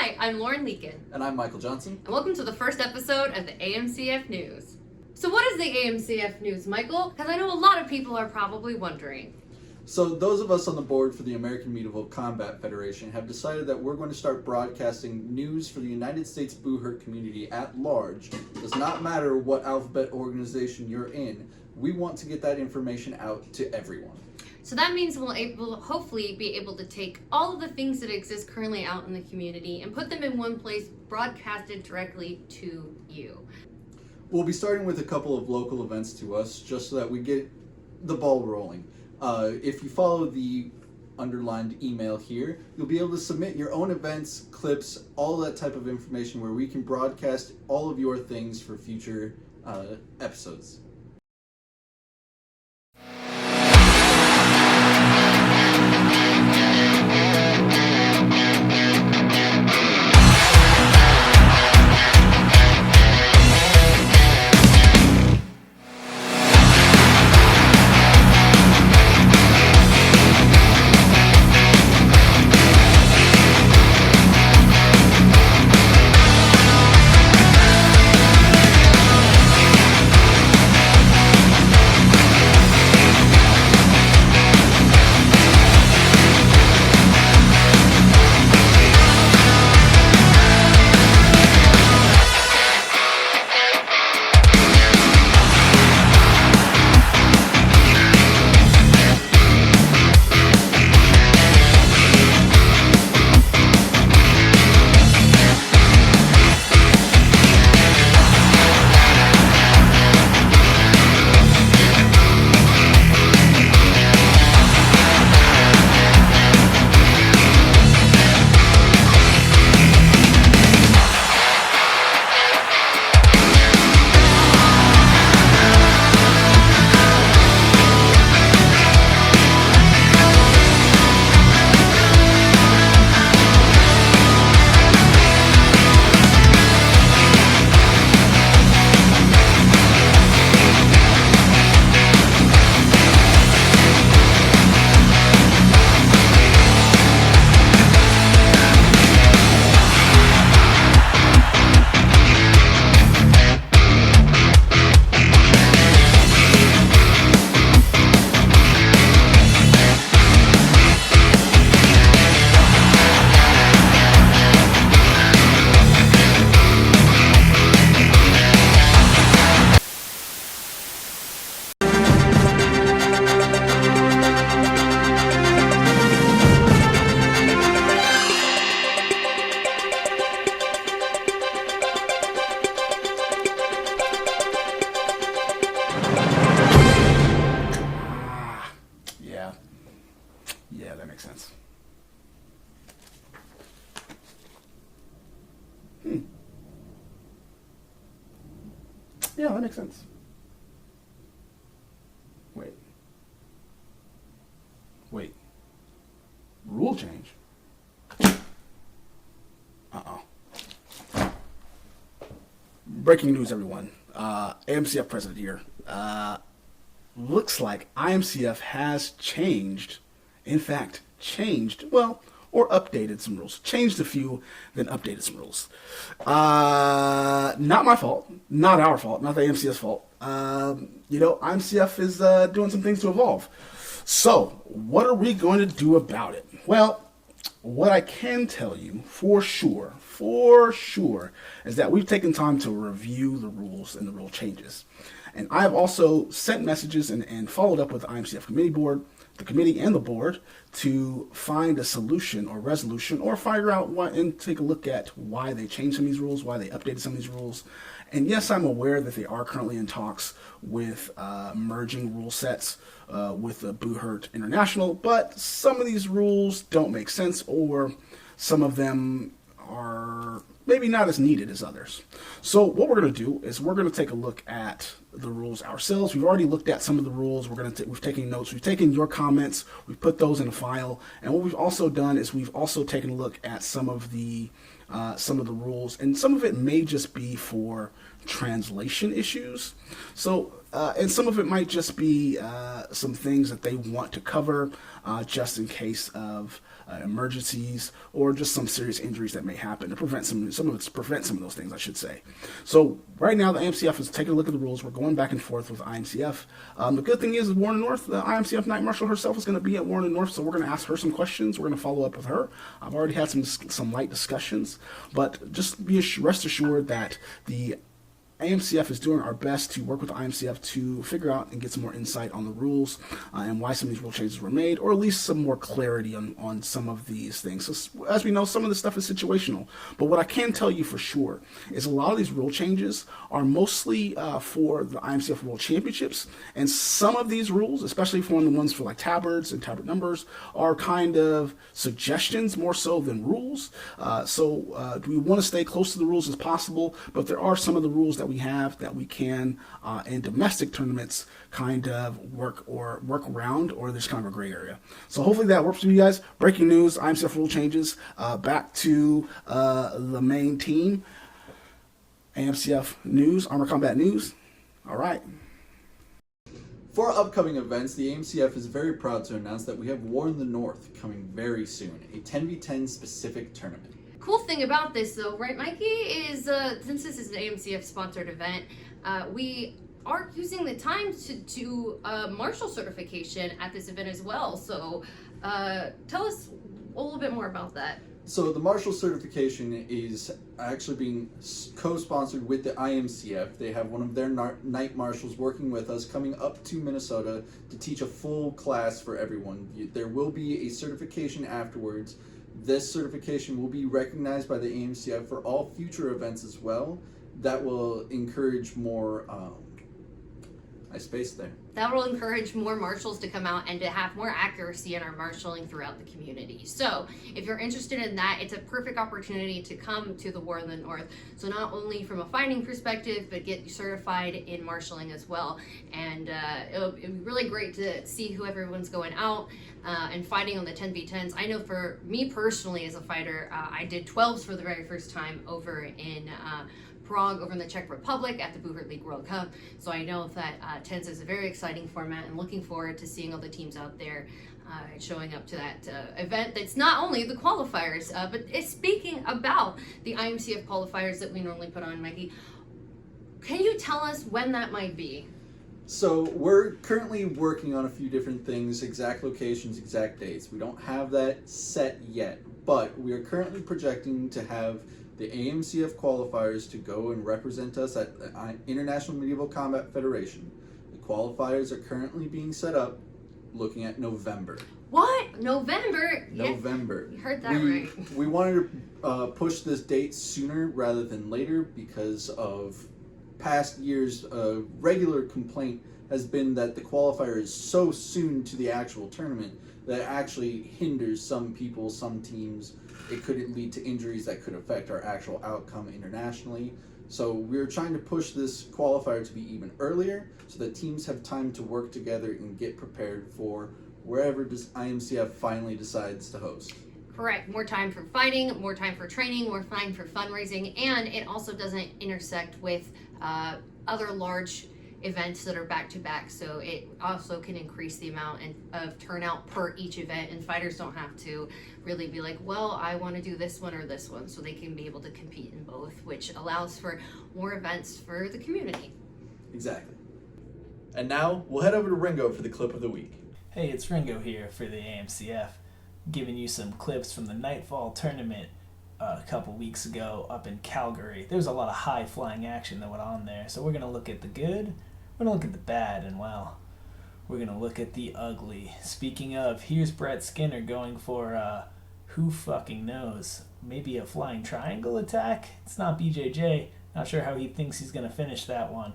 Hi, I'm Lauren Leakin. And I'm Michael Johnson. And welcome to the first episode of the AMCF News. So what is the AMCF News, Michael? Because I know a lot of people are probably wondering. So those of us on the board for the American Medieval Combat Federation have decided that we're going to start broadcasting news for the United States buhurt community at large. Does not matter what alphabet organization you're in. We want to get that information out to everyone. So that means we'll hopefully be able to take all of the things that exist currently out in the community and put them in one place, broadcasted directly to you. We'll be starting with a couple of local events to us, just so that we get the ball rolling. If you follow the underlined email here, you'll be able to submit your own events, clips, all that type of information where we can broadcast all of your things for future episodes. Yeah, that makes sense. Yeah, that makes sense. Wait. Rule change? Uh-oh. Breaking news, everyone. AMCF president here. Looks like IMCF has changed. In fact, or updated some rules. Changed a few, then updated some rules. Not my fault. Not our fault. Not the AMCF's fault. IMCF is doing some things to evolve. So, what are we going to do about it? Well, what I can tell you for sure, is that we've taken time to review the rules and the rule changes. And I've also sent messages and followed up with the IMCF committee board, the committee and the board, to find a solution or resolution or figure out and take a look at why they changed some of these rules, why they updated some of these rules. And yes, I'm aware that they are currently in talks with merging rule sets with the buhurt International, but some of these rules don't make sense, or some of them are maybe not as needed as others. So what we're going to do is we're going to take a look at the rules ourselves. We've already looked at some of the rules. We've taken notes. We've taken your comments. We've put those in a file. And what we've also done is we've also taken a look at some of the rules, and some of it may just be for translation issues. So And some of it might just be some things that they want to cover just in case of emergencies or just some serious injuries that may happen to prevent some of those things, I should say. So right now the AMCF is taking a look at the rules. We're going back and forth with IMCF. The good thing is Warren North, the IMCF Night Marshal herself, is going to be at Warren North, so we're going to ask her some questions. We're going to follow up with her. I've already had some light discussions, but just rest assured that the AMCF is doing our best to work with the IMCF to figure out and get some more insight on the rules and why some of these rule changes were made, or at least some more clarity on some of these things. So, as we know, some of this stuff is situational. But what I can tell you for sure is a lot of these rule changes are mostly for the IMCF World Championships, and some of these rules, especially for the ones for like tabards and tabard numbers, are kind of suggestions more so than rules. So we want to stay close to the rules as possible, but there are some of the rules that we have that we can in domestic tournaments kind of work around, or there's kind of a gray area. So hopefully that works for you guys. Breaking news: IMCF rule changes. Back to the main team. AMCF news, Armor Combat news. All right. For our upcoming events, the AMCF is very proud to announce that we have War in the North coming very soon, a 10v10 specific tournament. Cool thing about this though, right, Mikey, is since this is an AMCF sponsored event, we are using the time to do marshal certification at this event as well. So tell us a little bit more about that. So the marshal certification is actually being co-sponsored with the IMCF. They have one of their night marshals working with us coming up to Minnesota to teach a full class for everyone. There will be a certification afterwards. This certification will be recognized by the AMCF for all future events as well. That will encourage more, I spaced there. That will encourage more marshals to come out and to have more accuracy in our marshaling throughout the community. So if you're interested in that, it's a perfect opportunity to come to the War in the North. So not only from a fighting perspective, but get certified in marshaling as well. And it'll be really great to see who everyone's going out and fighting on the 10v10s. I know for me personally as a fighter, I did 12s for the very first time over in Prague, over in the Czech Republic at the Buhurt League World Cup. So I know that 10s is a very exciting format, and looking forward to seeing all the teams out there showing up to that event. That's not only the qualifiers, but it's speaking about the IMCF qualifiers that we normally put on, Mikey. Can you tell us when that might be? So we're currently working on a few different things, exact locations, exact dates. We don't have that set yet, but we are currently projecting to have the AMCF qualifiers to go and represent us at the International Medieval Combat Federation. The qualifiers are currently being set up looking at November. What? November? November. Yeah, you heard that right. We wanted to push this date sooner rather than later because of past years' regular complaint has been that the qualifier is so soon to the actual tournament that it actually hinders some people, some teams. It could lead to injuries that could affect our actual outcome internationally. So we're trying to push this qualifier to be even earlier so that teams have time to work together and get prepared for wherever IMCF finally decides to host. Correct. More time for fighting, more time for training, more time for fundraising, and it also doesn't intersect with other large events that are back to back, so it also can increase the amount of turnout per each event, and fighters don't have to really be like, well, I want to do this one or this one, so they can be able to compete in both, which allows for more events for the community. Exactly. And now we'll head over to Ringo for the clip of the week. Hey, it's Ringo here for the AMCF, giving you some clips from the Nightfall tournament a couple weeks ago up in Calgary. There's a lot of high-flying action that went on there, so we're going to look at the good, we're going to look at the bad, and well, we're going to look at the ugly. Speaking of, here's Brett Skinner going for, who fucking knows, maybe a flying triangle attack? It's not BJJ, not sure how he thinks he's going to finish that one.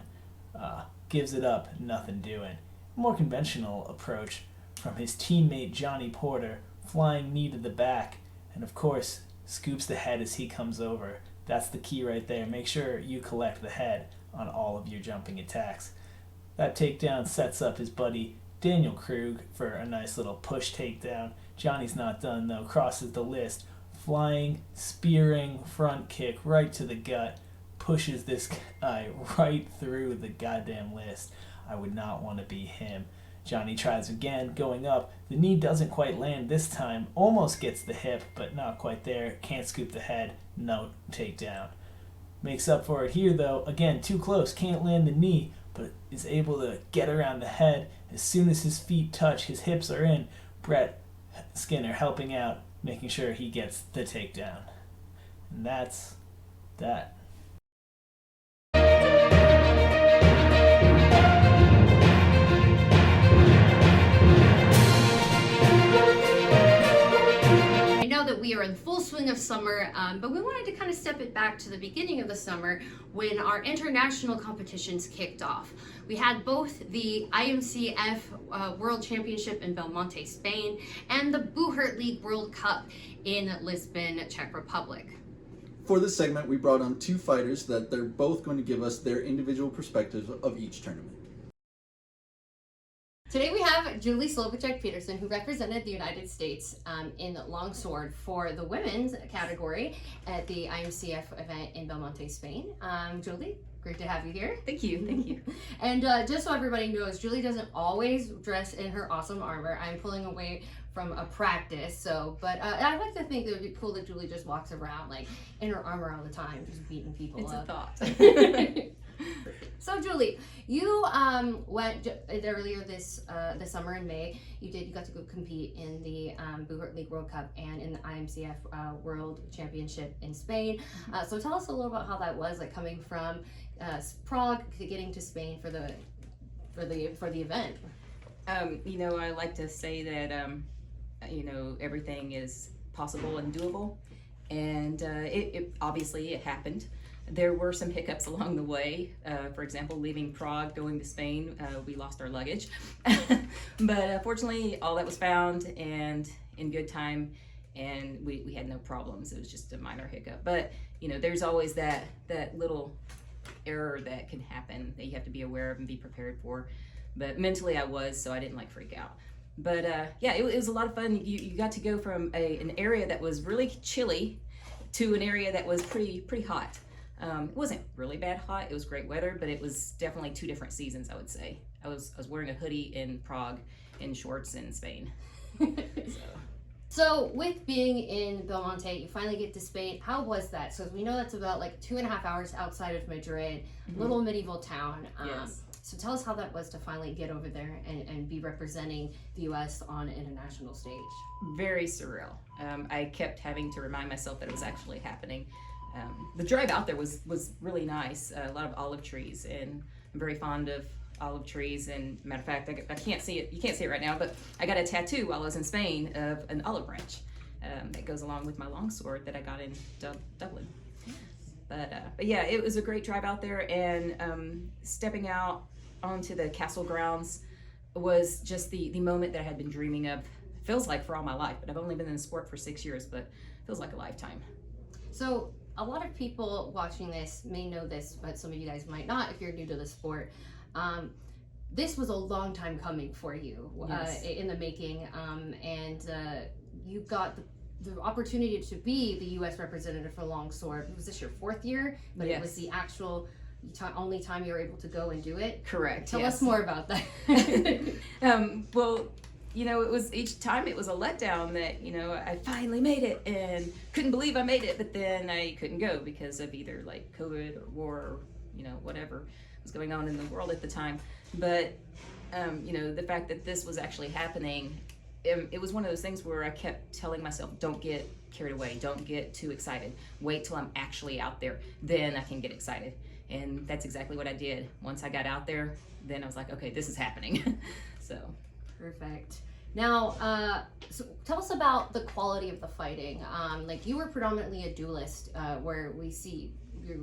Gives it up, nothing doing. More conventional approach from his teammate Johnny Porter, flying knee to the back, and of course, scoops the head as he comes over. That's the key right there. Make sure you collect the head on all of your jumping attacks. That takedown sets up his buddy Daniel Krug for a nice little push takedown. Johnny's not done though, crosses the list. Flying, spearing front kick right to the gut. Pushes this guy right through the goddamn list. I would not want to be him. Johnny tries again, going up. The knee doesn't quite land this time. Almost gets the hip, but not quite there. Can't scoop the head. No takedown. Makes up for it here, though. Again, too close. Can't land the knee, but is able to get around the head. As soon as his feet touch, his hips are in. Brett Skinner helping out, making sure he gets the takedown. And that's that. I know that we are in full swing of summer, but we wanted to kind of step it back to the beginning of the summer when our international competitions kicked off. We had both the IMCF World Championship in Belmonte, Spain, and the Buhurt League World Cup in Lisbon, Czech Republic. For this segment, we brought on two fighters that they're both going to give us their individual perspectives of each tournament. Today we have Julie Peterson, who represented the United States in longsword for the women's category at the IMCF event in Belmonte, Spain. Julie, great to have you here. Thank you, thank you. And just so everybody knows, Julie doesn't always dress in her awesome armor. I'm pulling away from a practice, but I like to think it would be cool that Julie just walks around like in her armor all the time, just beating people It's up. a thought. So Julie, you went earlier this summer in May. You got to go compete in the Buhurt League World Cup and in the IMCF World Championship in Spain. So tell us a little about how that was, like coming from Prague to getting to Spain for the event. I like to say that everything is possible and doable, and it obviously it happened. There were some hiccups along the way. For example, leaving Prague, going to Spain, we lost our luggage. But fortunately, all that was found and in good time, and we had no problems. It was just a minor hiccup. But, there's always that little error that can happen that you have to be aware of and be prepared for. But mentally I was, so I didn't freak out. But it was a lot of fun. You got to go from an area that was really chilly to an area that was pretty hot. It wasn't really bad hot. It was great weather, but it was definitely two different seasons, I would say. I was wearing a hoodie in Prague and shorts in Spain. So with being in Belmonte, you finally get to Spain. How was that? So we know that's about 2.5 hours outside of Madrid, little medieval town. Yes. So tell us how that was to finally get over there and be representing the U.S. on an international stage. Very surreal. I kept having to remind myself that it was actually happening. The drive out there was really nice. A lot of olive trees, and I'm very fond of olive trees. And matter of fact, I can't see it. You can't see it right now, but I got a tattoo while I was in Spain of an olive branch that goes along with my longsword that I got in Dublin. But yeah, it was a great drive out there, and stepping out onto the castle grounds was just the moment that I had been dreaming of. Feels like for all my life, but I've only been in the sport for 6 years, but feels like a lifetime. So a lot of people watching this may know this, but some of you guys might not if you're new to the sport. This was a long time coming for you. Yes. In the making, and you got the opportunity to be the U.S. representative for longsword. Was this your 4th year? But Yes. It was the actual only time you were able to go and do it? Correct. Tell yes. us more about that. Well, it was each time it was a letdown that, I finally made it and couldn't believe I made it, but then I couldn't go because of either COVID or war or, whatever was going on in the world at the time. But, the fact that this was actually happening, it was one of those things where I kept telling myself, don't get carried away, don't get too excited, wait till I'm actually out there, then I can get excited. And that's exactly what I did. Once I got out there, then I was like, okay, this is happening. So. Perfect. Now, so tell us about the quality of the fighting. You were predominantly a duelist, where we see you're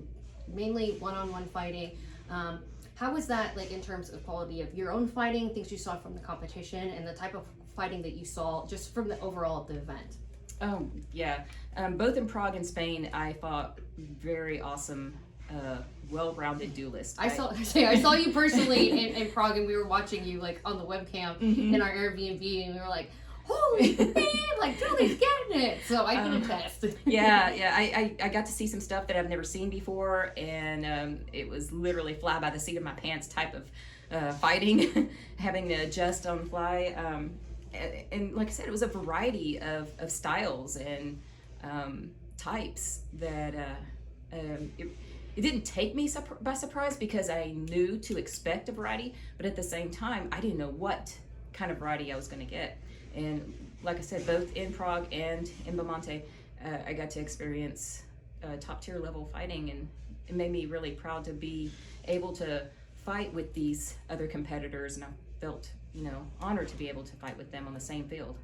mainly one-on-one fighting. How was that, in terms of quality of your own fighting, things you saw from the competition, and the type of fighting that you saw just from the overall of the event? Oh, yeah. Both in Prague and Spain, I fought very awesome, well-rounded duelists. I saw you personally in Prague, and we were watching you on the webcam in our Airbnb, and we were like, holy man, Julie's getting it. So I can attest. Yeah. I got to see some stuff that I've never seen before, and it was literally fly by the seat of my pants type of fighting, having to adjust on the fly. And like I said, it was a variety of styles and types that it didn't take me by surprise because I knew to expect a variety, but at the same time, I didn't know what kind of variety I was going to get. And like I said, both in Prague and in Belmonte, I got to experience top tier level fighting, and it made me really proud to be able to fight with these other competitors, and I felt, honored to be able to fight with them on the same field.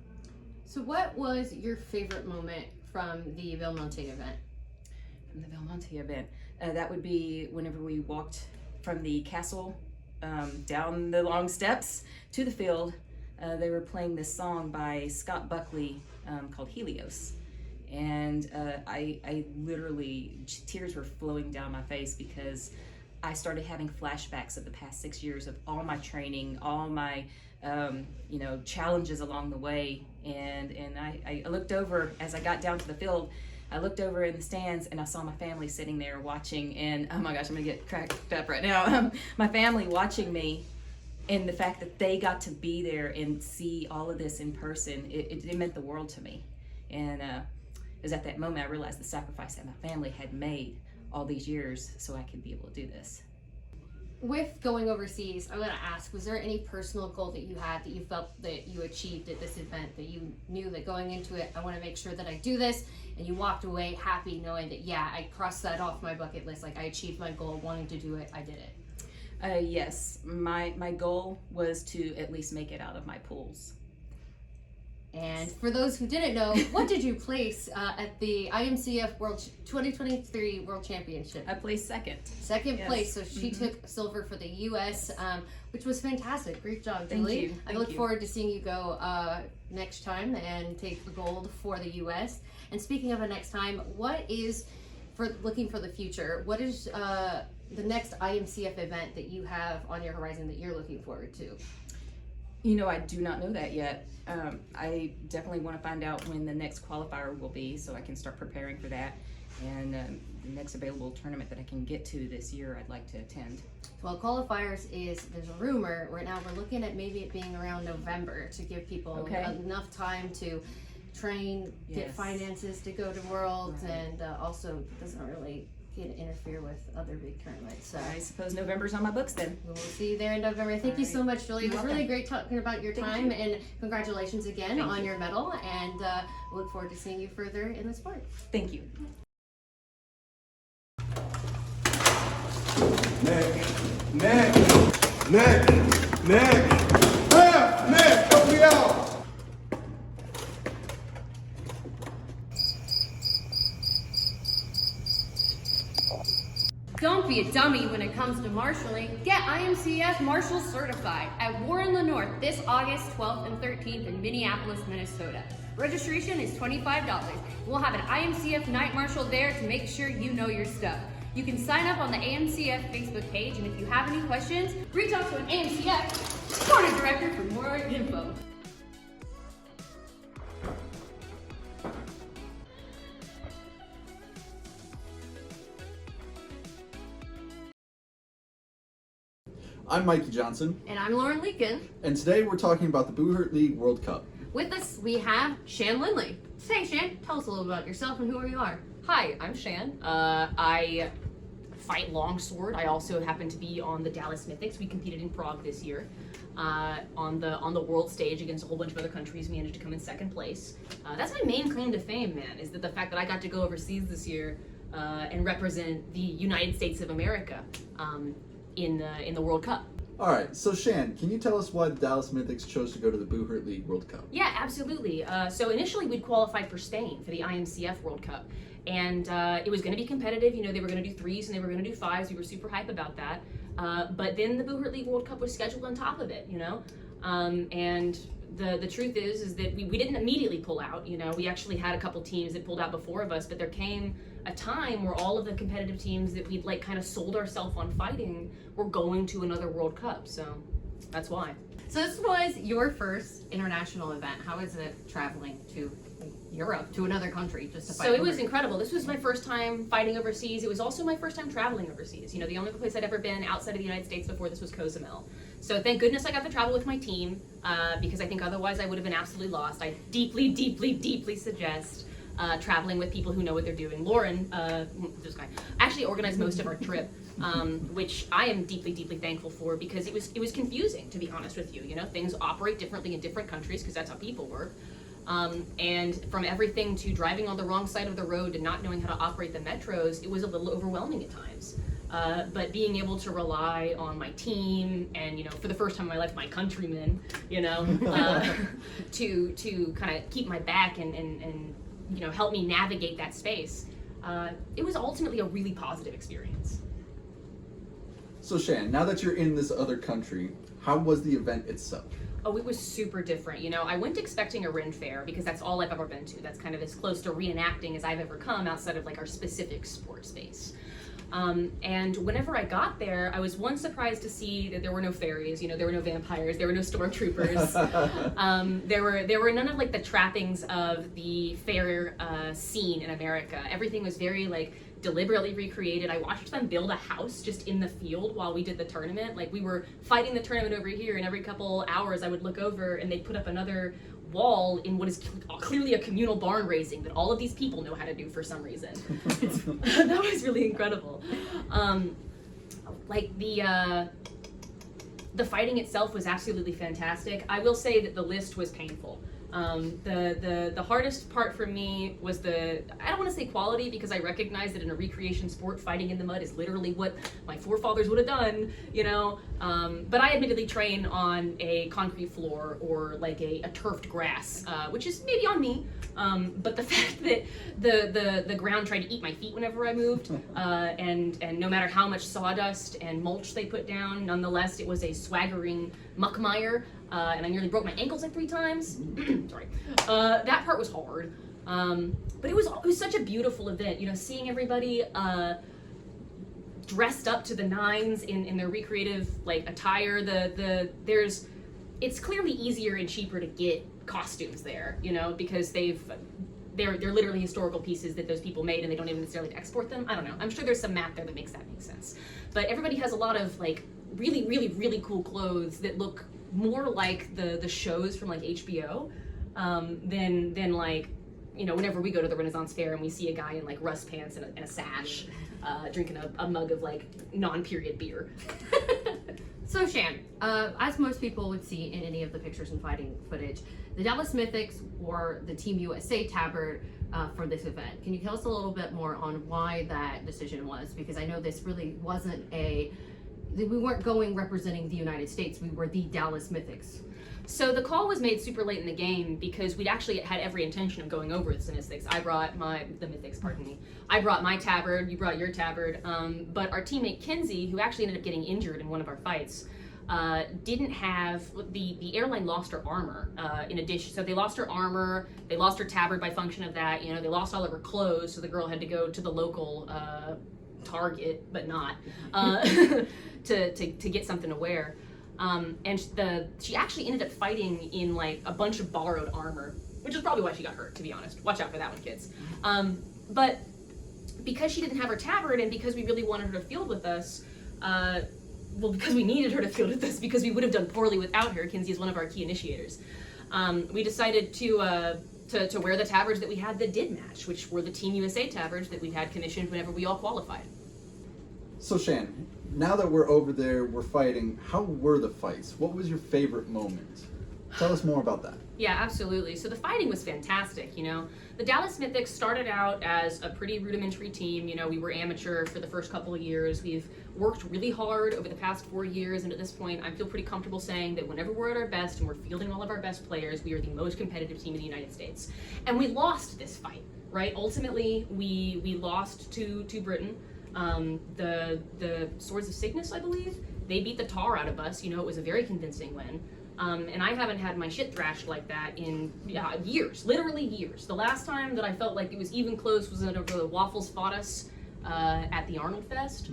So what was your favorite moment from the Belmonte event? From the Belmonte event, that would be whenever we walked from the castle down the long steps to the field. They were playing this song by Scott Buckley called Helios. And I literally, tears were flowing down my face because I started having flashbacks of the past 6 years of all my training, all my challenges along the way. And I looked over as I got down to the field. I looked over in the stands and I saw my family sitting there watching, and oh my gosh, I'm gonna get cracked up right now. My family watching me, and the fact that they got to be there and see all of this in person, it meant the world to me. And it was at that moment I realized the sacrifice that my family had made all these years so I could be able to do this. With going overseas, I want to ask, was there any personal goal that you had that you felt that you achieved at this event, that you knew that going into it, I want to make sure that I do this, and you walked away happy knowing that, yeah, I crossed that off my bucket list, like I achieved my goal, wanting to do it, I did it? Yes, my goal was to at least make it out of my pools. And for those who didn't know, what did you place at the IMCF World 2023 World Championship? I placed second. Second Yes. place, so she took silver for the U.S., which was fantastic. Great job, Julie. Thank you. I look forward to seeing you go next time and take the gold for the U.S. And speaking of a next time, what is, for looking for the future, what is the next IMCF event that you have on your horizon that you're looking forward to? I do not know that yet. I definitely want to find out when the next qualifier will be so I can start preparing for that. And the next available tournament that I can get to this year, I'd like to attend. Well, qualifiers there's a rumor right now, we're looking at maybe it being around November to give people enough time to train, get finances to go to Worlds, and also doesn't really interfere with other big tournaments. So I suppose November's on my books then. we'll see you there in November. Thank you so much, Julie. It was really great talking about your time, and congratulations again on your medal, and we look forward to seeing you further in the sport. Thank you. Nick, help me out. Don't be a dummy when it comes to marshalling. Get IMCF Marshal Certified at War in the North this August 12th and 13th in Minneapolis, Minnesota. Registration is $25. We'll have an IMCF Night Marshal there to make sure you know your stuff. You can sign up on the AMCF Facebook page, and if you have any questions, reach out to an AMCF Board of Director for more info. I'm Mikey Johnson, And I'm Lauren Leakin. and today we're talking about the Buhurt League World Cup. With us, we have Shan Lindley. Hey, Shan, tell us a little about yourself and who you are. Hi, I'm Shan. I fight longsword. I also happen to be on the Dallas Mythics. We competed in Prague this year. On the world stage against a whole bunch of other countries, we managed to come in second place. That's my main claim to fame, man, is that the fact that I got to go overseas this year and represent the United States of America in the World Cup. All right, so Shan, can you tell us why the Dallas Mythics chose to go to the Buhurt League World Cup? Yeah, absolutely. So initially we'd qualified for Spain for the IMCF World Cup. And it was going to be competitive. They were going to do 3s and they were going to do 5s. We were super hype about that. But then the Buhurt League World Cup was scheduled on top of it, And the truth is that we didn't immediately pull out. We actually had a couple teams that pulled out before of us, but there came a time where all of the competitive teams that we'd kind of sold ourselves on fighting were going to another World Cup. So that's why. So this was your first international event. How is it traveling to Europe, to another country, just to fight? So it was incredible. This was my first time fighting overseas. It was also my first time traveling overseas. The only place I'd ever been outside of the United States before this was Cozumel. So thank goodness I got to travel with my team, because I think otherwise I would have been absolutely lost. I deeply, deeply, deeply suggest traveling with people who know what they're doing. Lauren, this guy, actually organized most of our trip, which I am deeply, deeply thankful for, because it was confusing, to be honest with you. You know, things operate differently in different countries because that's how people work. And from everything to driving on the wrong side of the road to not knowing how to operate the metros, it was a little overwhelming at times. But being able to rely on my team and, you know, for the first time in my life, my countrymen, you know, to kind of keep my back and you know, help me navigate that space, it was ultimately a really positive experience. So Shan, now that you're in this other country, how was the event itself? Oh, it was super different. You know, I went expecting a Ren Fair because that's all I've ever been to. That's kind of as close to reenacting as I've ever come outside of like our specific sports space. And whenever I got there, I was surprised to see that there were no fairies, you know, there were no vampires, there were no stormtroopers. There were none of like the trappings of the fair scene in America. Everything was very like deliberately recreated. I watched them build a house just in the field while we did the tournament. Like we were fighting the tournament over here, and every couple hours I would look over and they'd put up another wall in what is clearly a communal barn raising that all of these people know how to do for some reason. That was really incredible. Like the fighting itself was absolutely fantastic. I will say that the list was painful. The hardest part for me was I don't want to say quality, because I recognize that in a recreation sport, fighting in the mud is literally what my forefathers would have done, you know, but I admittedly train on a concrete floor or like a turfed grass, which is maybe on me, but the fact that the ground tried to eat my feet whenever I moved, and no matter how much sawdust and mulch they put down, nonetheless it was a swaggering muckmire. And I nearly broke my ankles like 3 times. Sorry. That part was hard. But it was such a beautiful event, you know, seeing everybody dressed up to the nines in their recreative like attire. It's clearly easier and cheaper to get costumes there, you know, because they're literally historical pieces that those people made, and they don't even necessarily export them. I don't know. I'm sure there's some math there that makes that make sense. But everybody has a lot of like really, really, really cool clothes that look more like the shows from like HBO than like, you know, whenever we go to the Renaissance Fair and we see a guy in like rust pants and a sash drinking a mug of like non-period beer. So Shan, as most people would see in any of the pictures and fighting footage, the Dallas Mythics wore the Team USA tabard for this event. Can you tell us a little bit more on why that decision was? Because I know this really wasn't we weren't going representing the United States, we were the Dallas Mythics. So the call was made super late in the game because we'd actually had every intention of going over the Mythics. I brought the Mythics, pardon me. I brought my tabard, you brought your tabard, but our teammate Kinsey, who actually ended up getting injured in one of our fights, didn't have, the airline lost her armor in addition. So they lost her armor, they lost her tabard by function of that, you know, they lost all of her clothes, so the girl had to go to the local Target, but not, to get something to wear. And she actually ended up fighting in like a bunch of borrowed armor, which is probably why she got hurt, to be honest. Watch out for that one, kids. But because she didn't have her tabard, and because we really wanted her to field with us, because we needed her to field with us, because we would have done poorly without her. Kinsey is one of our key initiators. We decided to wear the tabards that we had that did match, which were the Team USA tabards that we had commissioned whenever we all qualified. So Shan, now that we're over there, we're fighting, how were the fights? What was your favorite moment? Tell us more about that. Yeah, absolutely. So the fighting was fantastic, you know. The Dallas Mythics started out as a pretty rudimentary team. You know, we were amateur for the first couple of years. We've worked really hard over the past 4 years, and at this point, I feel pretty comfortable saying that whenever we're at our best and we're fielding all of our best players, we are the most competitive team in the United States. And we lost this fight, right? Ultimately, we lost to Britain. The Swords of Cygnus, I believe, they beat the tar out of us. You know, it was a very convincing win. And I haven't had my shit thrashed like that in years, literally years. The last time that I felt like it was even close was whenever the Waffles fought us at the Arnold Fest.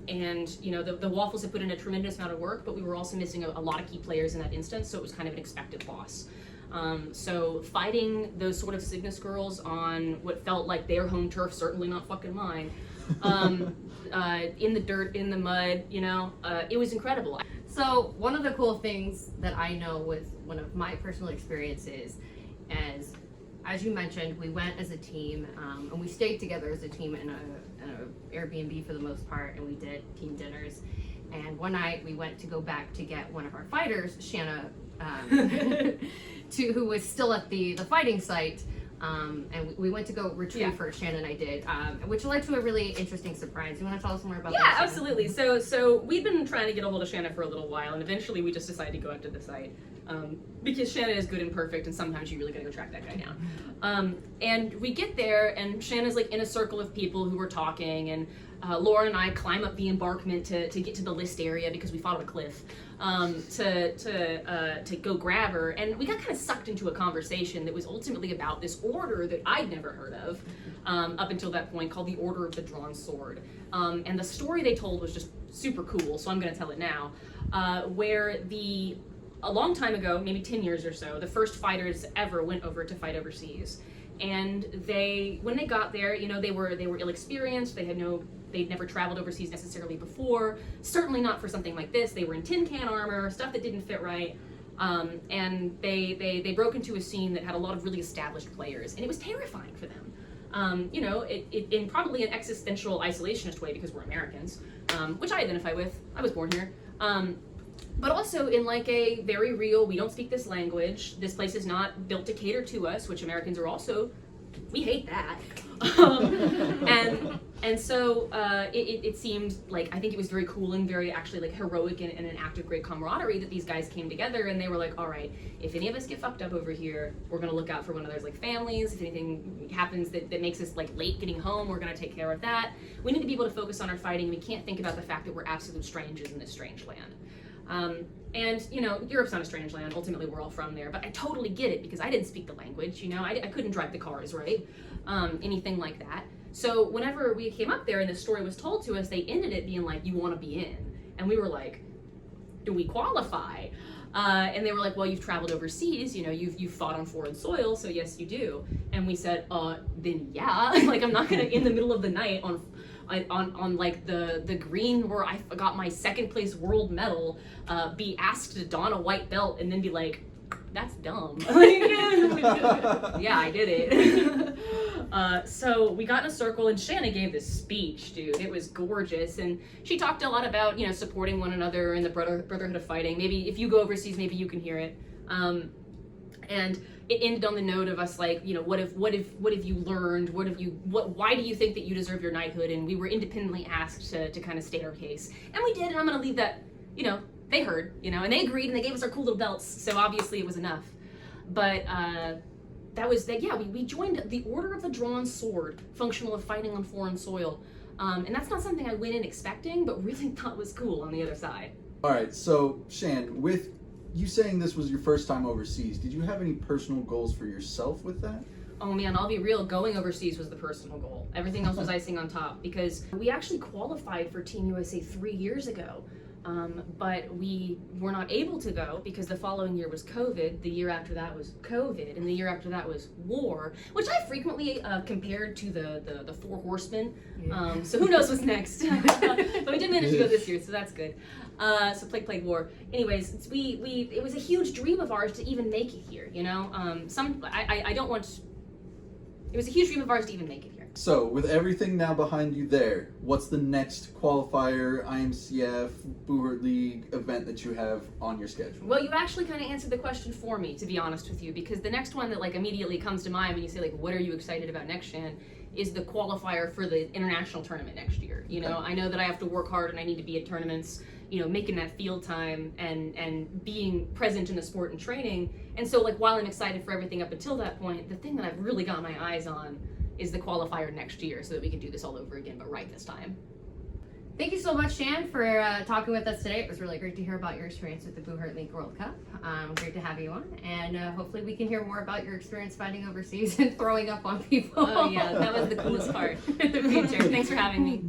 And, you know, the Waffles had put in a tremendous amount of work, but we were also missing a lot of key players in that instance, so it was kind of an expected loss. So fighting those sort of Cygnus girls on what felt like their home turf, certainly not fucking mine, in the dirt, in the mud, you know, it was incredible. So one of the cool things that I know with one of my personal experiences is, as you mentioned, we went as a team, and we stayed together as a team in a Airbnb for the most part, and we did team dinners. And one night we went to go back to get one of our fighters, Shanna, who was still at the fighting site. And we went to go retrieve her, Shannon and I did, which led to a really interesting surprise. You want to tell us more about that? Yeah, Shannon? absolutely. So we've been trying to get a hold of Shanna for a little while, and eventually we just decided to go out to the site because Shanna is good and perfect, and sometimes you really gotta go track that guy down. And we get there, and Shanna's like in a circle of people who are talking, and Laura and I climb up the embankment to get to the list area because we followed a cliff to go grab her, and we got kind of sucked into a conversation that was ultimately about this order that I'd never heard of up until that point, called the Order of the Drawn Sword. And the story they told was just super cool, so I'm going to tell it now. Where a long time ago, maybe 10 years or so, the first fighters ever went over to fight overseas. And when they got there, you know, they were ill-experienced. They'd never traveled overseas necessarily before. Certainly not for something like this. They were in tin can armor, stuff that didn't fit right. And they broke into a scene that had a lot of really established players, and it was terrifying for them. You know, in probably an existential isolationist way, because we're Americans, which I identify with. I was born here. But also in like a very real, we don't speak this language, this place is not built to cater to us, which Americans are also, we hate that. And so it seemed like, I think it was very cool and very actually like heroic and an act of great camaraderie that these guys came together, and they were like, all right, if any of us get fucked up over here, we're gonna look out for one another's like families. If anything happens that makes us like late getting home, we're gonna take care of that. We need to be able to focus on our fighting, and we can't think about the fact that we're absolute strangers in this strange land. And, you know, Europe's not a strange land. Ultimately, we're all from there. But I totally get it because I didn't speak the language, you know. I couldn't drive the cars, right? Anything like that. So whenever we came up there and this story was told to us, they ended it being like, you want to be in. And we were like, do we qualify? And they were like, well, you've traveled overseas, you know, you've fought on foreign soil, so yes, you do. And we said, then yeah. Like, I'm not going to, in the middle of the night on like the green where I got my second place world medal, be asked to don a white belt and then be like, that's dumb. Yeah, I did it. So we got in a circle, and Shanna gave this speech, dude. It was gorgeous, and she talked a lot about, you know, supporting one another and the brotherhood of fighting. Maybe if you go overseas, maybe you can hear it. And it ended on the note of us like, you know, what have you learned? Why do you think that you deserve your knighthood? And we were independently asked to kind of state our case, and we did. And I'm going to leave that, you know, they heard, you know, and they agreed, and they gave us our cool little belts. So obviously it was enough. But that was that. Yeah, we joined the Order of the Drawn Sword, functional of fighting on foreign soil, and that's not something I went in expecting, but really thought was cool on the other side. All right, so Shan, with you saying this was your first time overseas, did you have any personal goals for yourself with that? Oh man, I'll be real, going overseas was the personal goal. Everything else was icing on top, because we actually qualified for Team USA 3 years ago. But we were not able to go because the following year was COVID, the year after that was COVID, and the year after that was war, which I frequently compared to the Four Horsemen. Yeah. So who knows what's next? But we did manage to go this year, so that's good. So played war. Anyways, it was a huge dream of ours to even make it here. You know, it was a huge dream of ours to even make it here. So, with everything now behind you there, what's the next qualifier, IMCF, buhurt League event that you have on your schedule? Well, you actually kind of answered the question for me, to be honest with you, because the next one that like immediately comes to mind when you say like, what are you excited about next, Shan, is the qualifier for the international tournament next year. You know, I know that I have to work hard and I need to be at tournaments, you know, making that field time and being present in the sport and training. And so like, while I'm excited for everything up until that point, the thing that I've really got my eyes on is the qualifier next year, so that we can do this all over again, but right this time. Thank you so much, Shan, for talking with us today. It was really great to hear about your experience with the buhurt League World Cup. Great to have you on, and hopefully we can hear more about your experience fighting overseas and throwing up on people. Oh yeah, that was the coolest part in the future. Thanks for having me.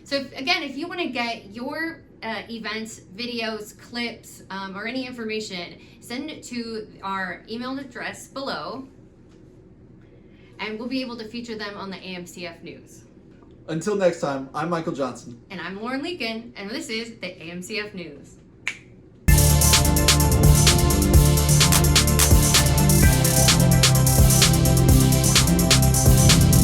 So again, if you want to get your events, videos, clips, or any information, send it to our email address below, and we'll be able to feature them on the AMCF News. Until next time, I'm Michael Johnson. And I'm Lauren Leakin, and this is the AMCF News.